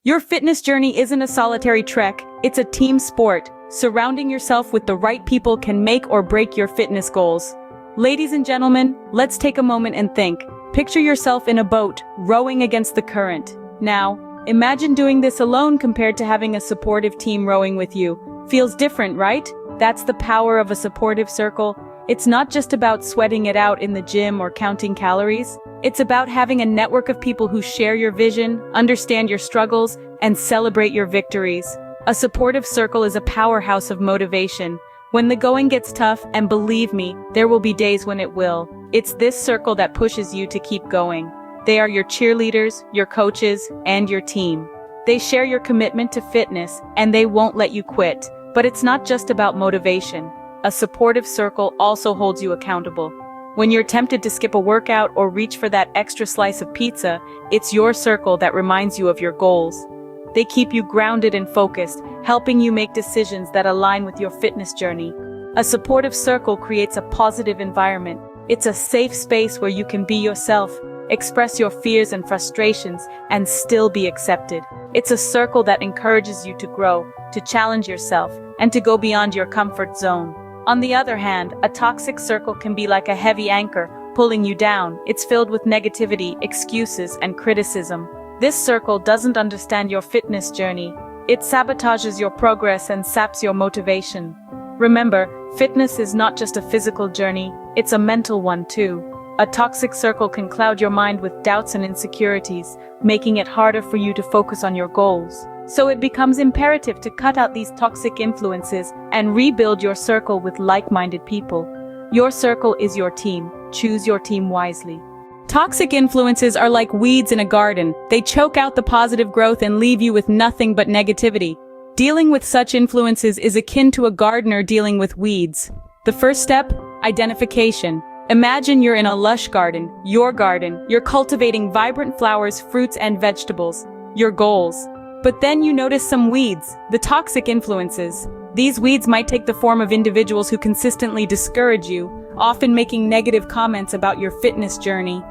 Your fitness journey isn't a solitary trek, it's a team sport. Surrounding yourself with the right people can make or break your fitness goals. Ladies and gentlemen, let's take a moment and think. Picture yourself in a boat, rowing against the current. Now, imagine doing this alone compared to having a supportive team rowing with you. Feels different, right? That's the power of a supportive circle. It's not just about sweating it out in the gym or counting calories. It's about having a network of people who share your vision, understand your struggles, and celebrate your victories. A supportive circle is a powerhouse of motivation. When the going gets tough, and believe me, there will be days when it will, it's this circle that pushes you to keep going. They are your cheerleaders, your coaches, and your team. They share your commitment to fitness, and they won't let you quit. But it's not just about motivation. A supportive circle also holds you accountable. When you're tempted to skip a workout or reach for that extra slice of pizza, it's your circle that reminds you of your goals. They keep you grounded and focused, helping you make decisions that align with your fitness journey. A supportive circle creates a positive environment. It's a safe space where you can be yourself, express your fears and frustrations, and still be accepted. It's a circle that encourages you to grow, to challenge yourself, and to go beyond your comfort zone. On the other hand, a toxic circle can be like a heavy anchor, pulling you down. It's filled with negativity, excuses, and criticism. This circle doesn't understand your fitness journey. It sabotages your progress and saps your motivation. Remember, fitness is not just a physical journey, it's a mental one too. A toxic circle can cloud your mind with doubts and insecurities, making it harder for you to focus on your goals. So it becomes imperative to cut out these toxic influences and rebuild your circle with like-minded people. Your circle is your team. Choose your team wisely. Toxic influences are like weeds in a garden. They choke out the positive growth and leave you with nothing but negativity. Dealing with such influences is akin to a gardener dealing with weeds. The first step, identification. Imagine you're in a lush garden, your garden. You're cultivating vibrant flowers, fruits, and vegetables. Your goals. But then you notice some weeds, the toxic influences. These weeds might take the form of individuals who consistently discourage you, often making negative comments about your fitness journey.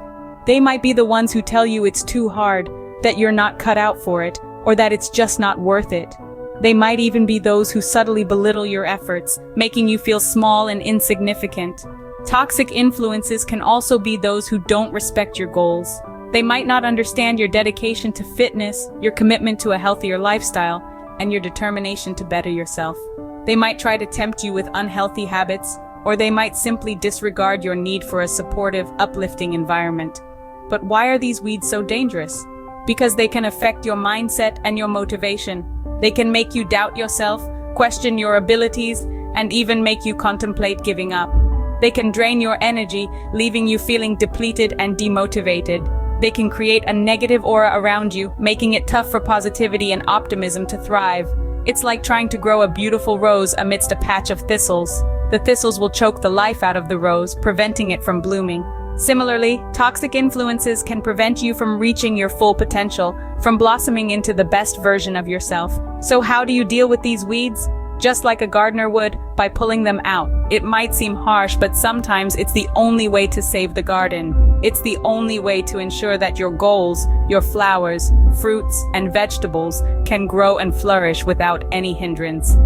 They might be the ones who tell you it's too hard, that you're not cut out for it, or that it's just not worth it. They might even be those who subtly belittle your efforts, making you feel small and insignificant. Toxic influences can also be those who don't respect your goals. They might not understand your dedication to fitness, your commitment to a healthier lifestyle, and your determination to better yourself. They might try to tempt you with unhealthy habits, or they might simply disregard your need for a supportive, uplifting environment. But why are these weeds so dangerous? Because they can affect your mindset and your motivation. They can make you doubt yourself, question your abilities, and even make you contemplate giving up. They can drain your energy, leaving you feeling depleted and demotivated. They can create a negative aura around you, making it tough for positivity and optimism to thrive. It's like trying to grow a beautiful rose amidst a patch of thistles. The thistles will choke the life out of the rose, preventing it from blooming. Similarly, toxic influences can prevent you from reaching your full potential, from blossoming into the best version of yourself. So how do you deal with these weeds? Just like a gardener would, by pulling them out. It might seem harsh, but sometimes it's the only way to save the garden. It's the only way to ensure that your goals, your flowers, fruits, and vegetables can grow and flourish without any hindrance.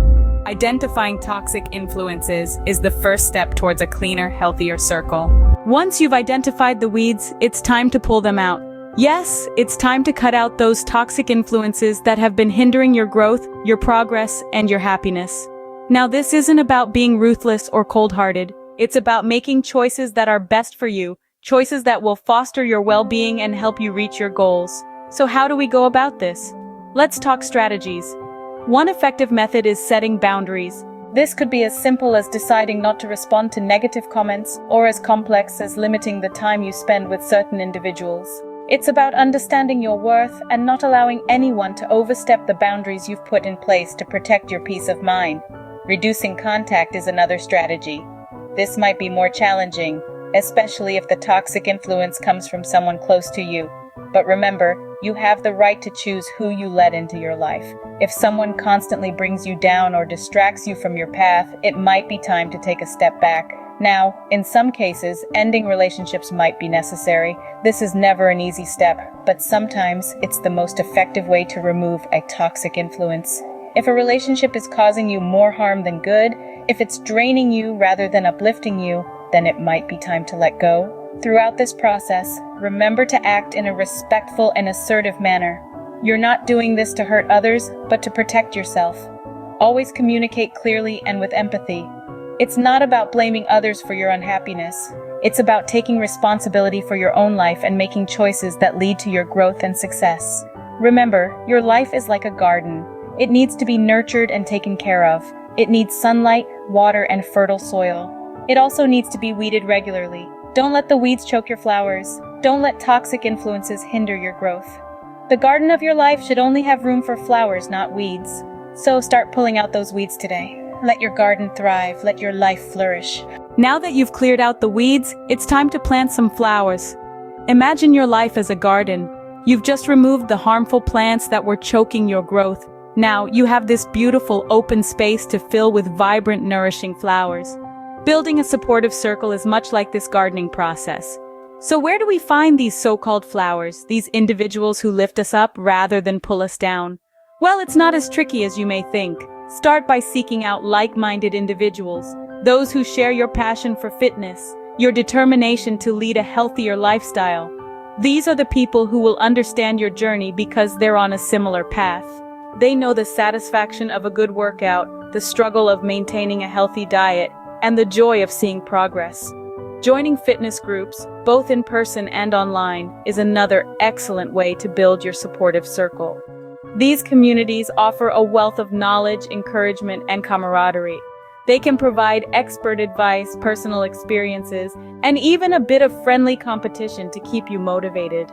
Identifying toxic influences is the first step towards a cleaner, healthier circle. Once you've identified the weeds, it's time to pull them out. Yes, it's time to cut out those toxic influences that have been hindering your growth, your progress, and your happiness. Now, this isn't about being ruthless or cold-hearted. It's about making choices that are best for you, choices that will foster your well-being and help you reach your goals. So how do we go about this? Let's talk strategies. One effective method is setting boundaries. This could be as simple as deciding not to respond to negative comments, or as complex as limiting the time you spend with certain individuals. It's about understanding your worth and not allowing anyone to overstep the boundaries you've put in place to protect your peace of mind. Reducing contact is another strategy. This might be more challenging, especially if the toxic influence comes from someone close to you. But remember, you have the right to choose who you let into your life. If someone constantly brings you down or distracts you from your path, it might be time to take a step back. Now, in some cases, ending relationships might be necessary. This is never an easy step, but sometimes it's the most effective way to remove a toxic influence. If a relationship is causing you more harm than good, if it's draining you rather than uplifting you, then it might be time to let go. Throughout this process, remember to act in a respectful and assertive manner. You're not doing this to hurt others, but to protect yourself. Always communicate clearly and with empathy. It's not about blaming others for your unhappiness. It's about taking responsibility for your own life and making choices that lead to your growth and success. Remember, your life is like a garden. It needs to be nurtured and taken care of. It needs sunlight, water, and fertile soil. It also needs to be weeded regularly. Don't let the weeds choke your flowers. Don't let toxic influences hinder your growth. The garden of your life should only have room for flowers, not weeds. So start pulling out those weeds today. Let your garden thrive. Let your life flourish. Now that you've cleared out the weeds, it's time to plant some flowers. Imagine your life as a garden. You've just removed the harmful plants that were choking your growth. Now you have this beautiful open space to fill with vibrant, nourishing flowers. Building a supportive circle is much like this gardening process. So where do we find these so-called flowers, these individuals who lift us up rather than pull us down? Well, it's not as tricky as you may think. Start by seeking out like-minded individuals, those who share your passion for fitness, your determination to lead a healthier lifestyle. These are the people who will understand your journey because they're on a similar path. They know the satisfaction of a good workout, the struggle of maintaining a healthy diet, and the joy of seeing progress. Joining fitness groups, both in person and online, is another excellent way to build your supportive circle. These communities offer a wealth of knowledge, encouragement, and camaraderie. They can provide expert advice, personal experiences, and even a bit of friendly competition to keep you motivated.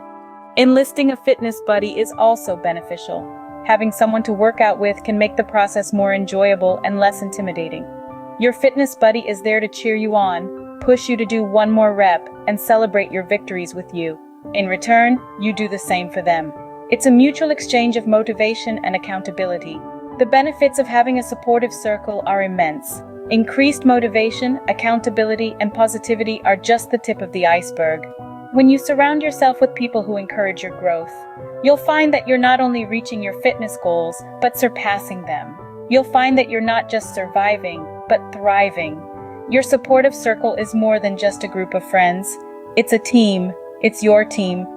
Enlisting a fitness buddy is also beneficial. Having someone to work out with can make the process more enjoyable and less intimidating. Your fitness buddy is there to cheer you on, push you to do one more rep, and celebrate your victories with you. In return, you do the same for them. It's a mutual exchange of motivation and accountability. The benefits of having a supportive circle are immense. Increased motivation, accountability, and positivity are just the tip of the iceberg. When you surround yourself with people who encourage your growth, you'll find that you're not only reaching your fitness goals, but surpassing them. You'll find that you're not just surviving, but thriving. Your supportive circle is more than just a group of friends. It's a team. It's your team.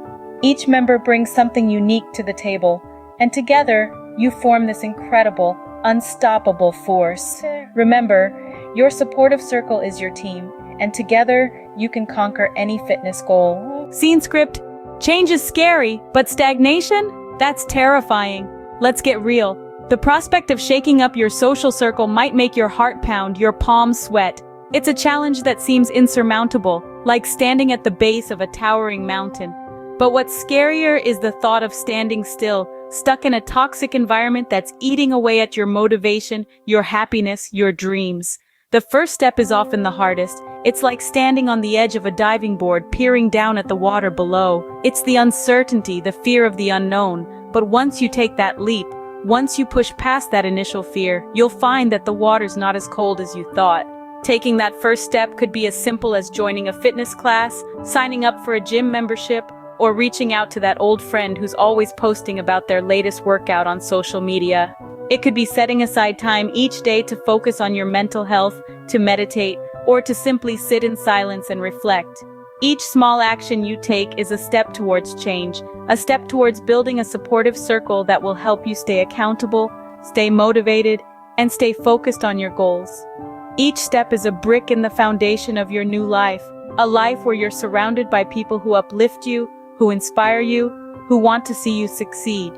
Each member brings something unique to the table, and together, you form this incredible, unstoppable force. Remember, your supportive circle is your team, and together, you can conquer any fitness goal. Scene script: change is scary, but stagnation? That's terrifying. Let's get real. The prospect of shaking up your social circle might make your heart pound, your palms sweat. It's a challenge that seems insurmountable, like standing at the base of a towering mountain. But what's scarier is the thought of standing still, stuck in a toxic environment that's eating away at your motivation, your happiness, your dreams. The first step is often the hardest. It's like standing on the edge of a diving board, peering down at the water below. It's the uncertainty, the fear of the unknown. But once you take that leap, once you push past that initial fear, you'll find that the water's not as cold as you thought. Taking that first step could be as simple as joining a fitness class, signing up for a gym membership, or reaching out to that old friend who's always posting about their latest workout on social media. It could be setting aside time each day to focus on your mental health, to meditate, or to simply sit in silence and reflect. Each small action you take is a step towards change, a step towards building a supportive circle that will help you stay accountable, stay motivated, and stay focused on your goals. Each step is a brick in the foundation of your new life, a life where you're surrounded by people who uplift you, who inspire you, who want to see you succeed.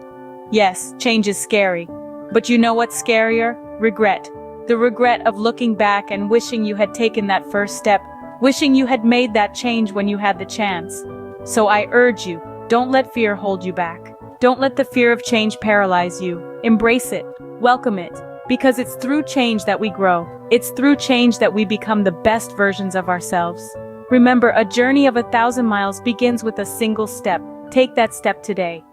Yes, change is scary. But you know what's scarier? Regret. The regret of looking back and wishing you had taken that first step, wishing you had made that change when you had the chance. So I urge you, don't let fear hold you back. Don't let the fear of change paralyze you. Embrace it. Welcome it. Because it's through change that we grow. It's through change that we become the best versions of ourselves. Remember, a journey of 1,000 miles begins with a single step. Take that step today.